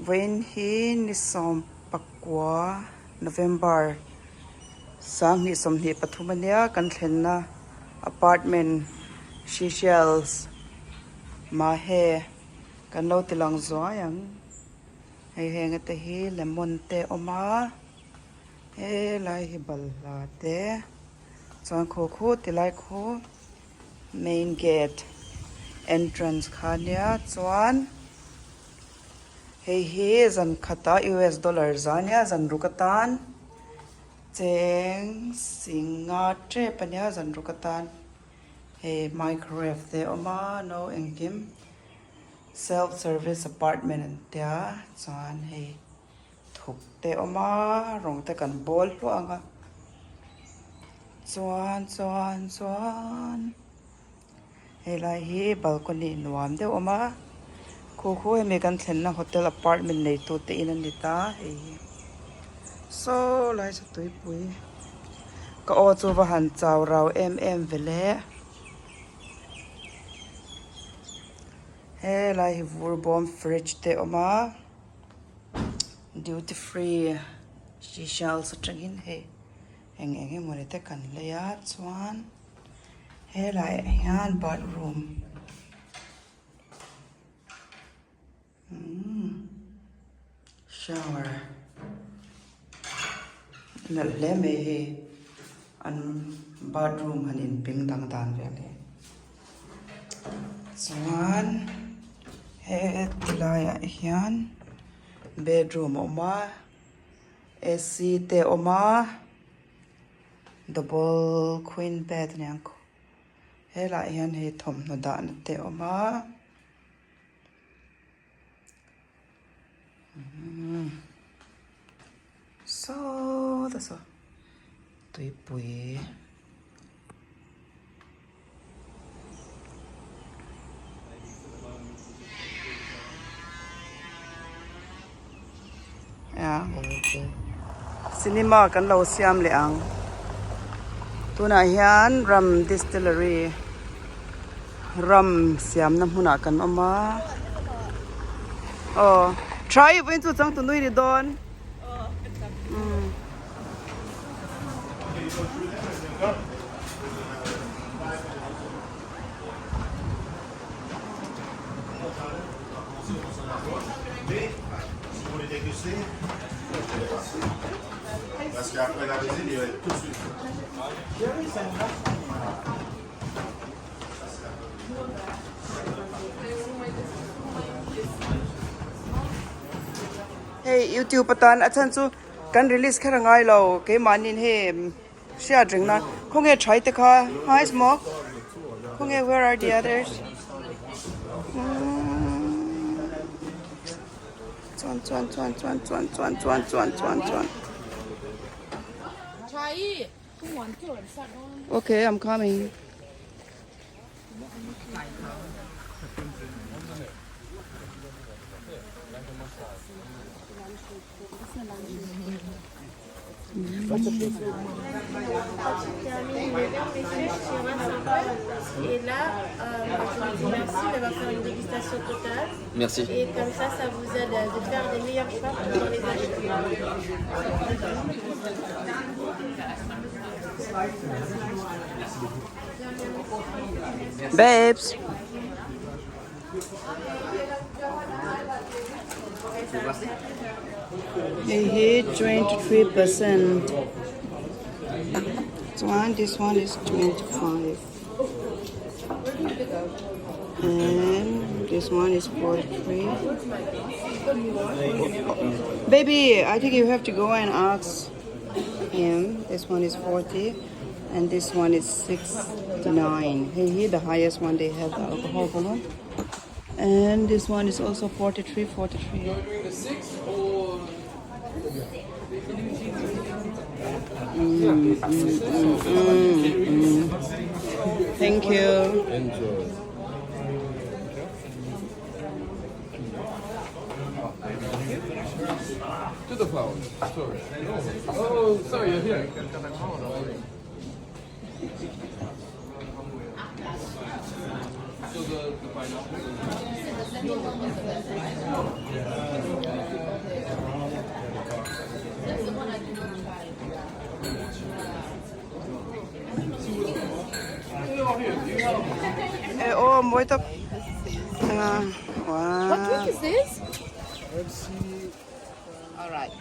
When he nisom pakwa November sang nisom ni pathumania kan thlenna apartment Seychelles ma he kan lo tilang zoayang hei henga te hi lemon te oma he lai hi balla te chuan kho kho tilai kho main gate entrance khania chuan hei hi zan khata US dollar zania zan rukatan cheng singa tre pania zan rukatan hei microwave te oma no engkim self service apartment antia chuan hei thuk te oma rong te kan bol hlu anga chuan hei lai hi balcony nuam de oma khu me kan thlenna hotel apartment nei tu te in ani ta hei so lai sa tui pui ka o chu wa han chaw rau em vele he lai hi vurbom fridge te oma duty free Seychelles atangin he eng mone te kan leya chuan he lai hian bathroom shower na le me he an bathroom hanin ping dang dan vele chuan he tilaya hian bedroom oma AC te oma double queen bed nyang ko he la hian he thom no da na te oma so that's all tui pui yeah cinema kan lo siam le ang tuna hian rum distillery rum siam na hmuna kan oma oh try when to chang tu noi ri don Parce qu'après la visite, il va être tout de suite. hey YouTube patan achan chu kan release khara ngai lo ke manin he share drink na khong e try te kha hi smoke khong e where are the others chuan okay I'm coming Et là, je vous dis merci d'avoir fait une dégustation totale. Merci. Et comme ça vous aide de faire des meilleurs choix dans les achats. babes hey 23%. This one is 25 and this one is 43. Baby, I think you have to go and ask him. This one is 40 and this one is 69. Hey, the highest one they have the alcohol volume. And this one is also 43. Thank you. Enjoy. To the flower. Sorry. Oh, sorry, you're here. So the pineapple. moi top. What drink is this? Alright.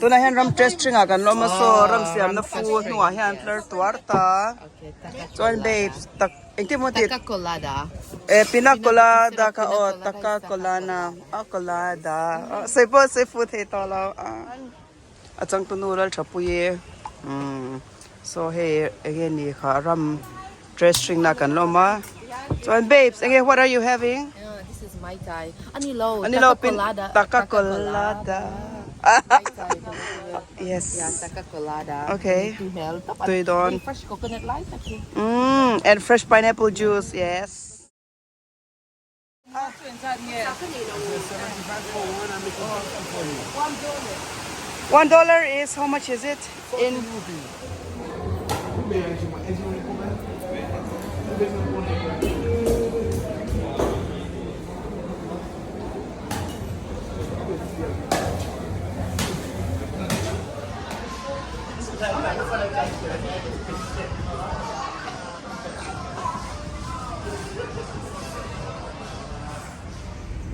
Tuna hian ram dressing a kan loma so ram siam na fu nuaih hian tlar tuar ta. Okay, Chuan babes tak engti mo ti taka colada. pina colada ka o taka colana a colada sei fu the to lo a chang tu nu lal thapu ye so hey again ni kha ram dressing na kan loma. Chuan babes again what are you having? This is my Thai. Anilo pin colada. taka colada. Yes. Yeah, taka colada. Okay. To Tuidon. fresh coconut light actually. And fresh pineapple juice, yes. $1 is how much is it in?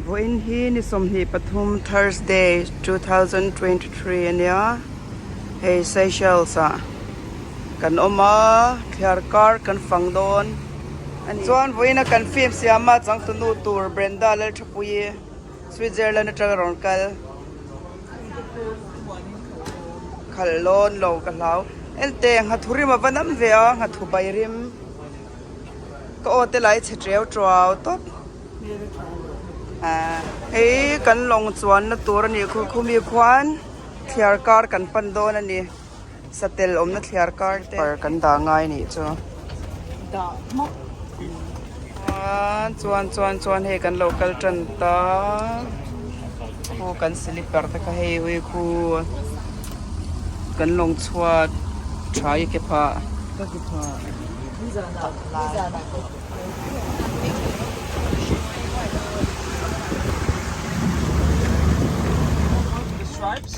Voin hi ni som hi Pathum Thursday 2023 ania hey Seychelles kan oma thiar kar kan fangdon an chuan voina kan film siama chang tunu tur Brenda lal thapui Switzerland atang ronkal khalon lo ka lau elte nga thurim avanam vea nga thubairim ko ote lai chetreu trau top hey kan long chuan na tur ani khu mi khwan thiar kar kan pan don ani satel om na thiar kar te par kan da ngai ni chu da mo chuan he kan local tran ta khu kan slipper ta ka he ui khu kan long chhuat thai ke pha ka ki pha Stripes,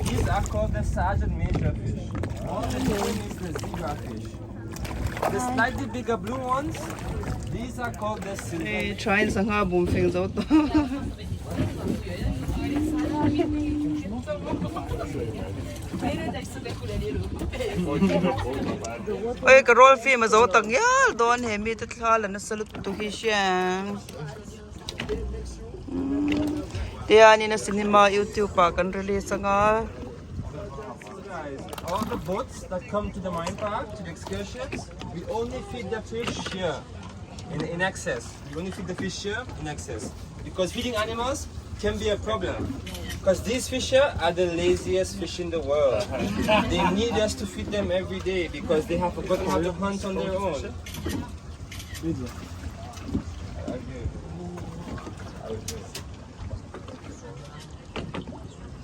these are called the sergeant major fish. All the name is the zebra fish. The slightly bigger blue ones, these are called the silver. hey try sa nga bum feng zo to oi ka roll film zo tak yal don he mi ta thla na salut tu hi shyang Tiani na cinema YouTube pa kan release nga All the boats that come to the marine park, to the excursions, we only feed the fish here, in excess. We only feed the fish here in excess. Because feeding animals can be a problem. Because these fish here are the laziest fish in the world. They need us to feed them every day because they have forgotten how to hunt on their own.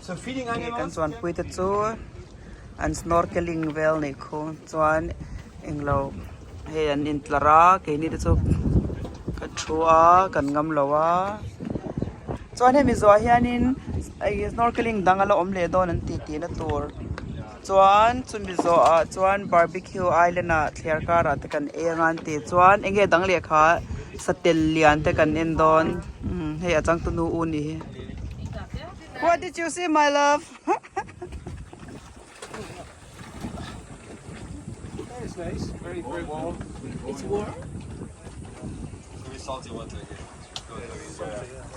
So feeding kan animals. chuan pui ta chu an snorkeling well nei kho chuan englo he an in tlara ke ni ta chu kan thua kan ngam lowa chuan he mi zo hianin ai snorkeling dangala omle don an ti na tur chuan chumi zo chuan barbecue island a thliar kara te kan engan ti chuan enge dang le kha satel lian te kan en don he achang tu nu u ni What did you see, my love? It's nice, very warm. It's warm. Very salty water here.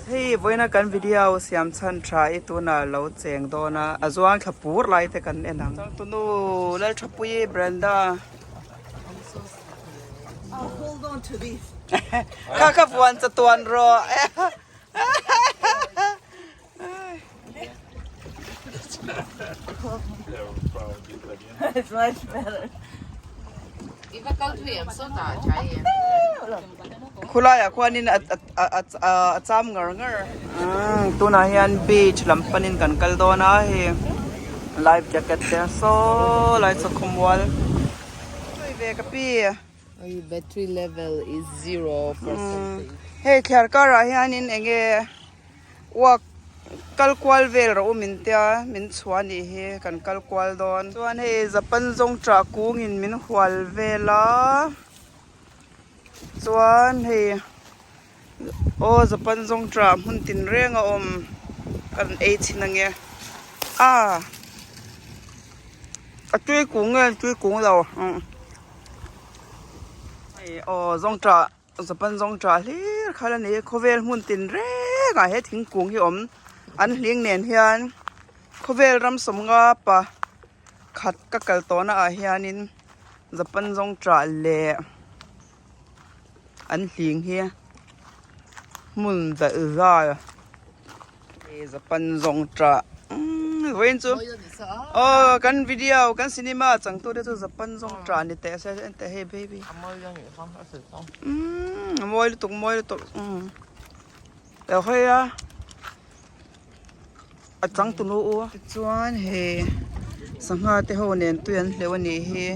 Hey, voina kan video siam chan try tu na lo cheng do na azuang thapur lai te kan enang tu nu lal thapui Brenda Hold on to this. ka puan cha tuan ro It's much better. Iba kau tu yang so tak cahaya. khula ya khwanin a cham ngar tu na hian beach lampanin kan kal do na he life jacket te so lai so khumwal oi ve ka pi Your battery level is 0%. hey thiar kara hianin enge wak kal kwal vel ro min tia min chhuan ni hi kan kal kwal don chuan hei zapan zong tra kung in min hwal vela chuan hei o zapan zong tra mun tin reng a om kan ei chin ange a tui kung lo hei o zong tra zapan zong tra hlir khala ni khovel mun tin reng a he thing kung hi om an hling nen hian khovel ram som nga pa khat ka kal tona a hianin zapan zong tra le an hling hi mun da za e zapan zong tra voin chu kan video kan cinema chang tu de chu zapan zong tra ni te se te hey baby moi lu tuk te hoya a chang tu no u chuan he sangha te ho nen tuan lewani hi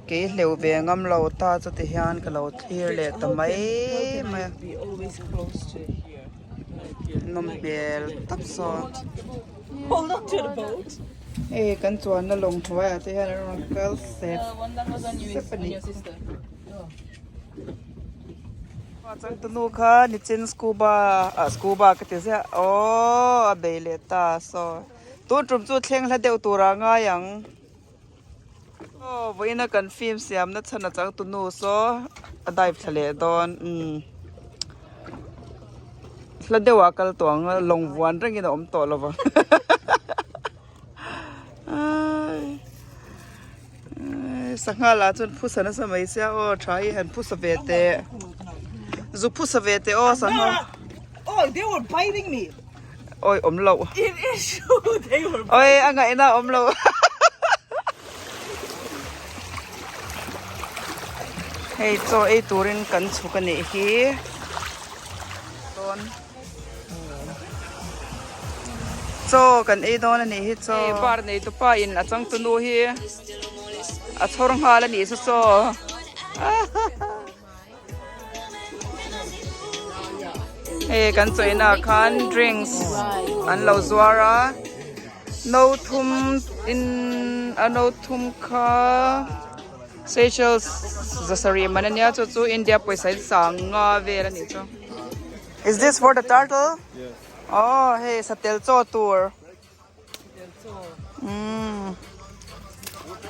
ke leu ve ngam lo ta chu te hian ka lo clear le ta mai Be always close to here. nom bel tap so Hold on to the boat. kan chuan na long thwa te hian uncle set One that was on you is on your sister. chang tu nu kha ni chen scuba ka te se a bele ta so tu trum chu thleng hla deu tura nga yang voina kan film siam na chana chang tu nu so a dive thale don hla dewa kal tong long wan reng in om to lova sangha la chun phusana samai sia o thai han phusavete zu phusavete o sangha Oh, they were biting me. oi om lo It is true. They were. oi anga ina om lo hey so ei turin kan chukani hi don so kan ei don ani hi so ei bar nei tu pa in achang tu nu hi a chorang hala ni so hey kan choina khan drinks an lo zwara no thum in no thum kha Seychelles zasari mananya chu India paisa sanga vera ni chu Is this for the turtle? Yes. Oh, hey, satel cho tour.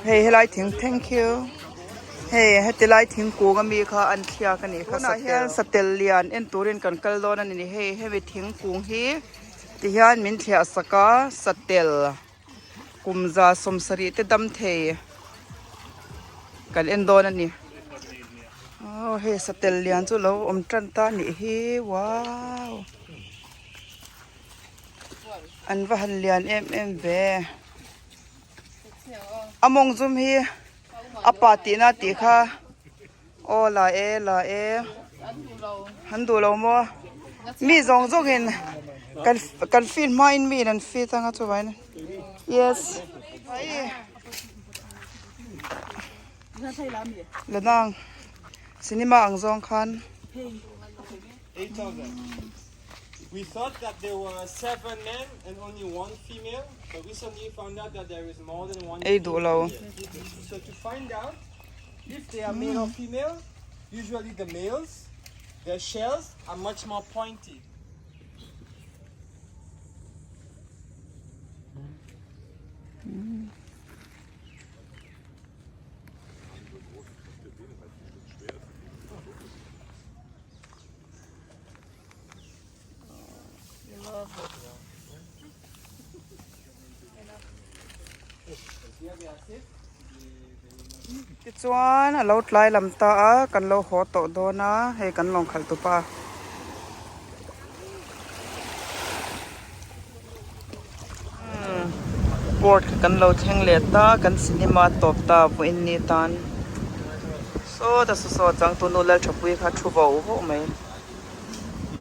Hey, helai thing, thank you. Hey, hetilai thing ko gami kha an thia ka ni kha satel lian en turin kan kal don ani hey heavy thing kung hi ti hian min thia saka satel kumza somsari te dam the kan en don ani oh hey satel lian chu lo om tran ta ni hi wow an va han lian em ve among zum hi apati na ti kha o la e han du lo mo mi zong zong in kan feel mind me and feel tanga chu vai yes lenang cinema ang zong khan 8,000. We thought that there were 7 men and only 1 female, but recently found out that there is more than 1 ei du lo So to find out if they are male or female, usually the males, their shells are much more pointy. ti chuan a lo tlai lam ta a kan lo ho to do na he kan long khal tu pa board kan lo theng le ta kan cinema top ta bu in ni tan so da so chang tu no lal thapui kha thu bo ho mai